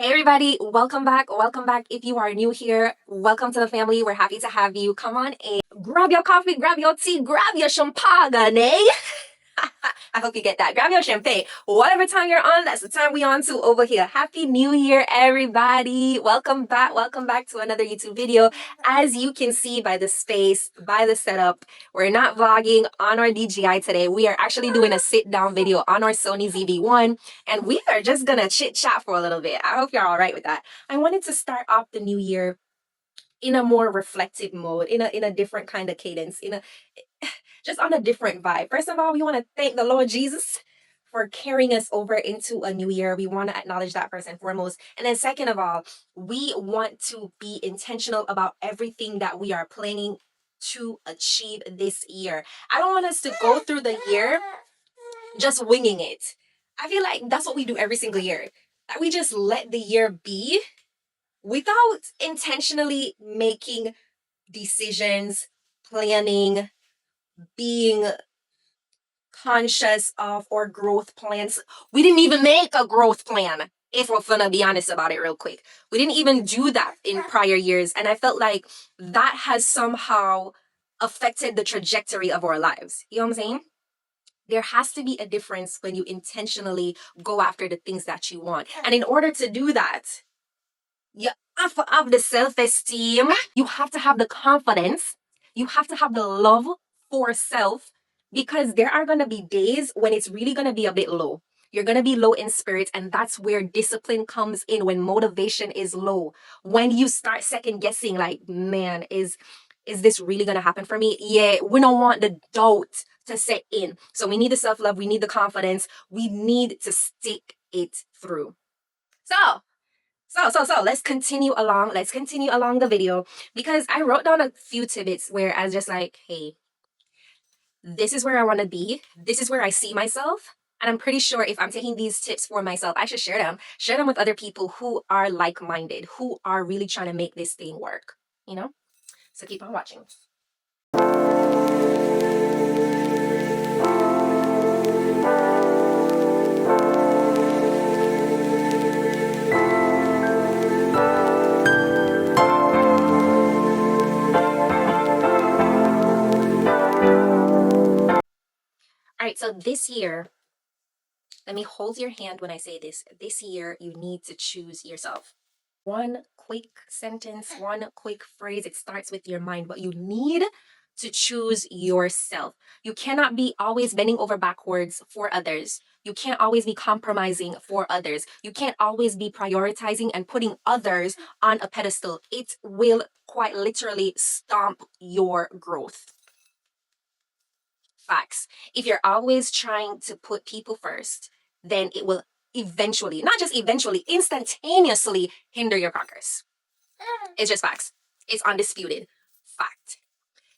Hey everybody, welcome back. Welcome back. If you are new here, welcome to the family. We're happy to have you. Come on in. Grab your coffee, grab your tea, grab your champagne. I hope you get that. Grab your champagne. Whatever time you're on, that's the time we on to over here. Happy New Year, everybody. Welcome back. Welcome back to another YouTube video. As you can see by the space, by the setup, we're not vlogging on our DJI today. We are actually doing a sit-down video on our Sony ZV-1, and we are just gonna chit-chat for a little bit. I hope you're all right with that. I wanted to start off the new year in a more reflective mode, in a different kind of cadence, just on a different vibe. First of all, we want to thank the Lord Jesus for carrying us over into a new year. We want to acknowledge that first and foremost. And then second of all, we want to be intentional about everything that we are planning to achieve this year. I don't want us to go through the year just winging it. I feel like that's what we do every single year. That we just let the year be without intentionally making decisions, planning, being conscious of our growth plans. We didn't even make a growth plan, if we're gonna be honest about it real quick. We didn't even do that in prior years. And I felt like that has somehow affected the trajectory of our lives. You know what I'm saying? There has to be a difference when you intentionally go after the things that you want. And in order to do that, you have to have the self-esteem. You have to have the confidence. You have to have the love for self, because there are going to be days when it's really going to be a bit low. You're going to be low in spirit, and that's where discipline comes in, when motivation is low. When you start second guessing, like, man, is this really going to happen for me? Yeah, we don't want the doubt to set in. So we need the self-love, we need the confidence, we need to stick it through. So let's continue along. Let's continue along the video, because I wrote down a few tidbits where I was just like, hey, this is where I want to be. This is where I see myself. And I'm pretty sure if I'm taking these tips for myself, I should share them with other people who are like-minded, who are really trying to make this thing work, you know? So keep on watching. All right, so this year, let me hold your hand when I say this. This year, you need to choose yourself. One quick sentence, one quick phrase. It starts with your mind, but you need to choose yourself. You cannot be always bending over backwards for others. You can't always be compromising for others. You can't always be prioritizing and putting others on a pedestal. It will quite literally stomp your growth. Facts. If you're always trying to put people first, then it will eventually, not just eventually, instantaneously hinder your progress. It's just facts. It's undisputed fact.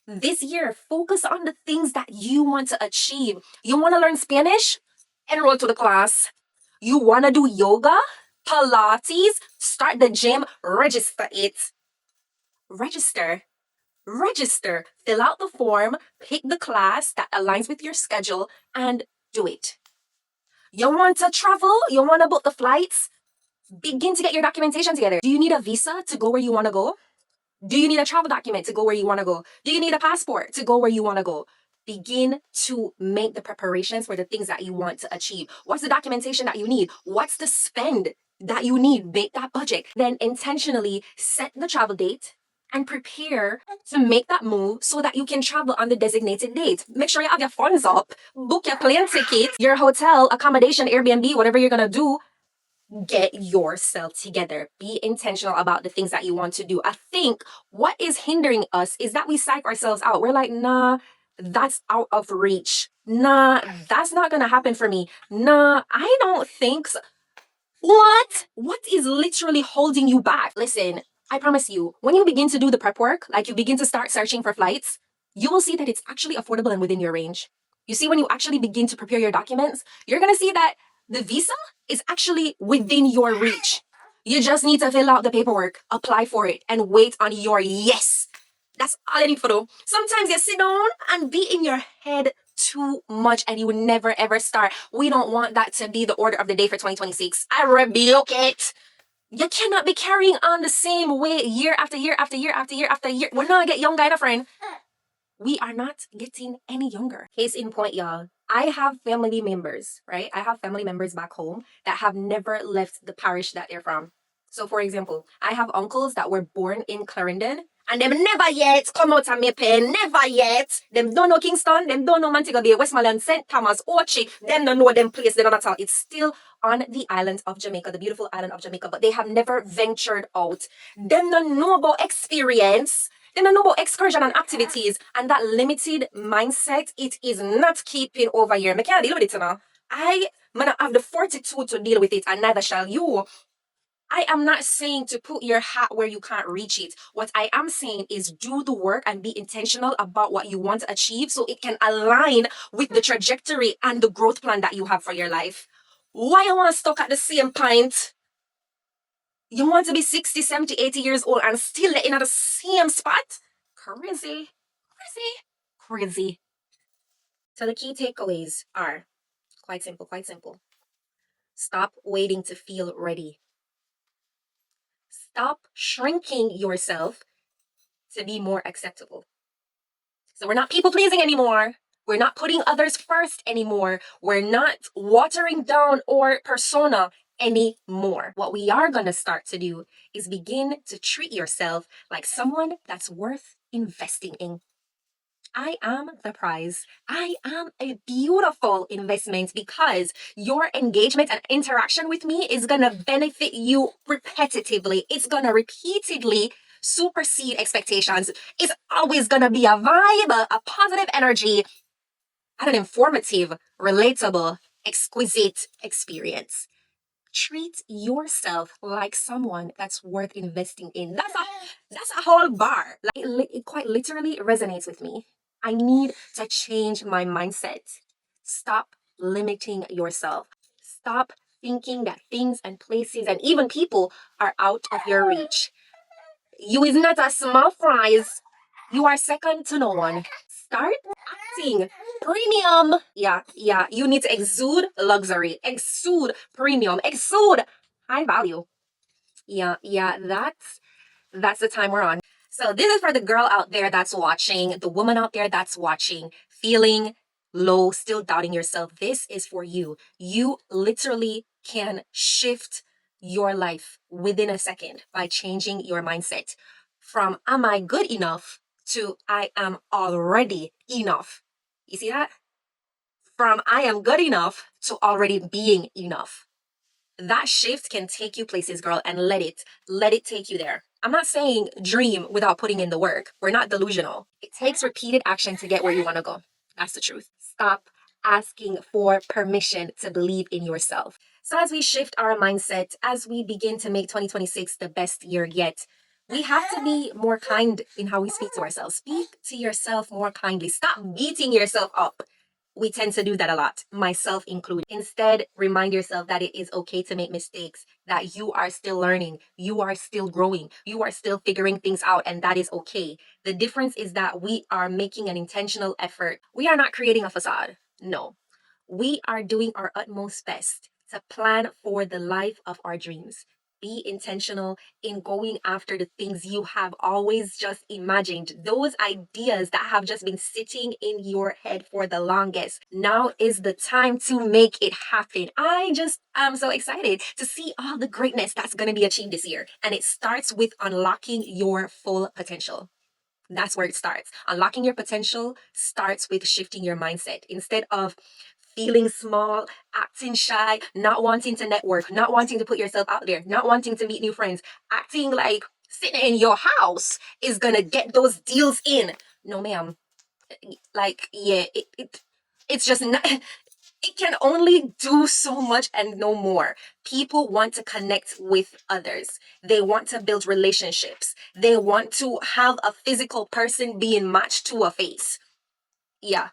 This year, focus on the things that you want to achieve. You want to learn Spanish? Enroll to the class. You want to do yoga, Pilates, start the gym, register it. Register. Fill out the form, pick the class that aligns with your schedule, and do it. You want to travel? You want to book the flights? Begin to get your documentation together. Do you need a visa to go where you want to go? Do you need a travel document to go where you want to go? Do you need a passport to go where you want to go? Begin to make the preparations for the things that you want to achieve. What's the documentation that you need? What's the spend that you need? Make that budget. Then intentionally set the travel date and prepare to make that move so that you can travel on the designated date. Make sure you have your funds up. Book your plane ticket, your hotel, accommodation, Airbnb, whatever you're going to do. Get yourself together. Be intentional about the things that you want to do. I think what is hindering us is that we psych ourselves out. We're like, nah, that's out of reach. Nah, that's not gonna happen for me. Nah, I don't think so. What is literally holding you back? Listen, I promise you, when you begin to do the prep work, like you begin to start searching for flights, you will see that it's actually affordable and within your range. You see, when you actually begin to prepare your documents, you're gonna see that the visa is actually within your reach. You just need to fill out the paperwork, apply for it, and wait on your yes. That's all I need for do. Sometimes you sit down and be in your head too much and you will never ever start. We don't want that to be the order of the day for 2026. I rebuke it. You cannot be carrying on the same way year after year after year after year after year. We're not get young, guy, friend. We are not getting any younger. Case in point, y'all. I have family members, right? I have family members back home that have never left the parish that they're from. So, for example, I have uncles that were born in Clarendon and them never yet come out of my pen, never yet. Them don't know Kingston, them don't know Montego Bay, Westmoreland, St. Thomas, Ochi, them don't know them place, they don't know at all. It's still on the island of Jamaica, the beautiful island of Jamaica, but they have never ventured out. Them don't know about experience. They don't know about excursion and activities, and that limited mindset, it is not keeping over here. I can't deal with it now. I may have the fortitude to deal with it, and neither shall you. I am not saying to put your hat where you can't reach it. What I am saying is do the work and be intentional about what you want to achieve so it can align with the trajectory and the growth plan that you have for your life. Why you want to stuck at the same point? You want to be 60, 70, 80 years old and still in at the same spot? Crazy. Crazy. Crazy. So the key takeaways are quite simple, quite simple. Stop waiting to feel ready. Stop shrinking yourself to be more acceptable. So we're not people pleasing anymore. We're not putting others first anymore. We're not watering down our persona anymore. What we are going to start to do is begin to treat yourself like someone that's worth investing in. I am the prize. I am a beautiful investment because your engagement and interaction with me is going to benefit you repetitively. It's going to repeatedly supersede expectations. It's always going to be a vibe, a positive energy, and an informative, relatable, exquisite experience. Treat yourself like someone that's worth investing in. That's a whole bar. Like it quite literally resonates with me. I need to change my mindset. Stop limiting yourself. Stop thinking that things and places and even people are out of your reach. You is not a small prize. You are second to no one. Start acting premium. Yeah. You need to exude luxury, exude premium, exude high value. Yeah. That's the time we're on. So this is for the girl out there that's watching, the woman out there that's watching, feeling low, still doubting yourself. This is for you. You literally can shift your life within a second by changing your mindset from am I good enough to I am already enough. You see that? From I am good enough to already being enough. That shift can take you places, girl, and let it take you there. I'm not saying dream without putting in the work. We're not delusional. It takes repeated action to get where you want to go. That's the truth. Stop asking for permission to believe in yourself. So as we shift our mindset, as we begin to make 2026 the best year yet, we have to be more kind in how we speak to ourselves. Speak to yourself more kindly. Stop beating yourself up. We tend to do that a lot, myself included. Instead, remind yourself that it is okay to make mistakes, that you are still learning, you are still growing, you are still figuring things out, and that is okay. The difference is that we are making an intentional effort. We are not creating a facade. No, we are doing our utmost best to plan for the life of our dreams. Be intentional in going after the things you have always just imagined, those ideas that have just been sitting in your head for the longest. Now is the time to make it happen. I just am so excited to see all the greatness that's going to be achieved this year. And it starts with unlocking your full potential. That's where it starts. Unlocking your potential starts with shifting your mindset. Instead of feeling small, acting shy, not wanting to network, not wanting to put yourself out there, not wanting to meet new friends, acting like sitting in your house is gonna get those deals in. No, ma'am. Like, yeah, it's just not. It can only do so much and no more. People want to connect with others. They want to build relationships. They want to have a physical person being matched to a face. Yeah.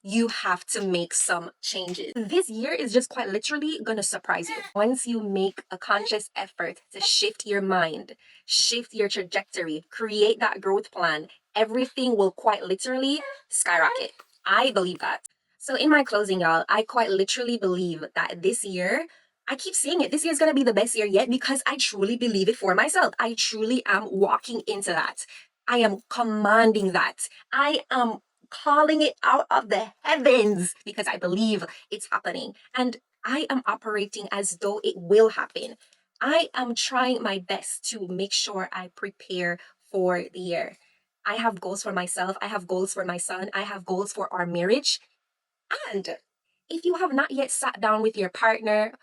You have to make some changes. This year is just quite literally gonna surprise you. Once you make a conscious effort to shift your mind, shift your trajectory, create that growth plan, everything will quite literally skyrocket. I believe that. So in my closing, y'all, I quite literally believe that this year I keep saying it. This year is going to be the best year yet because I truly believe it for myself. I truly am walking into that. I am commanding that. I am calling it out of the heavens because I believe it's happening. And I am operating as though it will happen. I am trying my best to make sure I prepare for the year. I have goals for myself. I have goals for my son. I have goals for our marriage. And if you have not yet sat down with your partner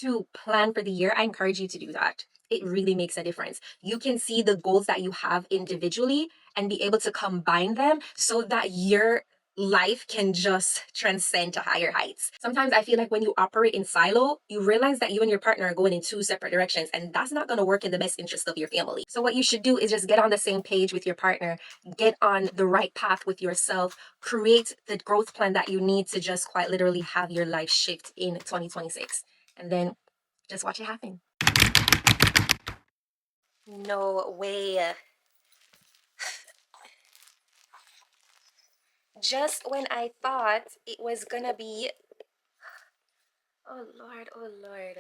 to plan for the year, I encourage you to do that. It really makes a difference. You can see the goals that you have individually and be able to combine them so that your life can just transcend to higher heights. Sometimes I feel like when you operate in silo, you realize that you and your partner are going in two separate directions, and that's not going to work in the best interest of your family. So what you should do is just get on the same page with your partner, get on the right path with yourself, create the growth plan that you need to just quite literally have your life shift in 2026. And then just watch it happen. No way. Just when I thought it was gonna be. Oh Lord, oh Lord.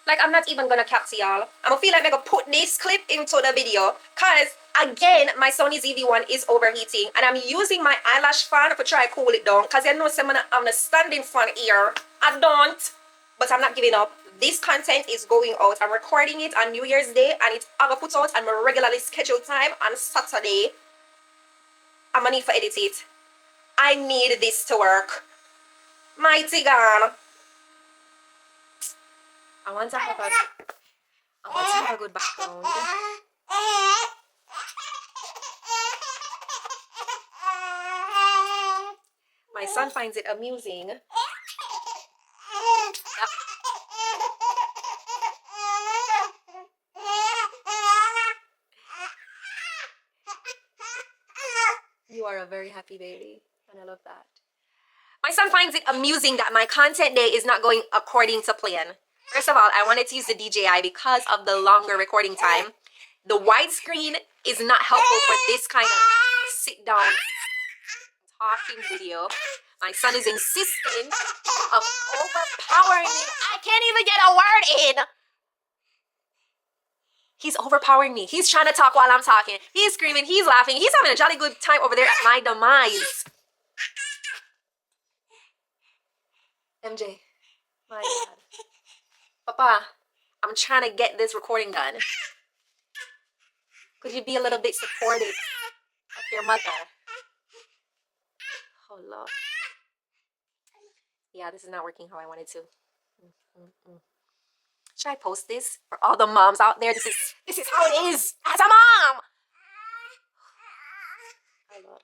Like, I'm not even gonna capture y'all. I'm gonna feel like I'm gonna put this clip into the video. Cause again, my Sony ZV-1 is overheating. And I'm using my eyelash fan to try to cool it down. Cause you know I'm a standing fan here. I don't. But I'm not giving up. This content is going out. I'm recording it on New Year's Day. And it's gonna put out on my regularly scheduled time on Saturday. I'm gonna need to edit it. I need this to work. Mighty God. I want to have a good background. My son finds it amusing. Yep. You are a very happy baby, and I love that. My son finds it amusing that my content day is not going according to plan. First of all, I wanted to use the DJI because of the longer recording time. The widescreen is not helpful for this kind of sit-down talking video. My son is insisting of overpowering me. I can't even get a word in. He's overpowering me. He's trying to talk while I'm talking. He's screaming. He's laughing. He's having a jolly good time over there at my demise. MJ, my God. Papa, I'm trying to get this recording done. Could you be a little bit supportive of your mother? Oh, Lord. Yeah, this is not working how I wanted to. Should I post this for all the moms out there? This is how it is as a mom. Oh, Lord.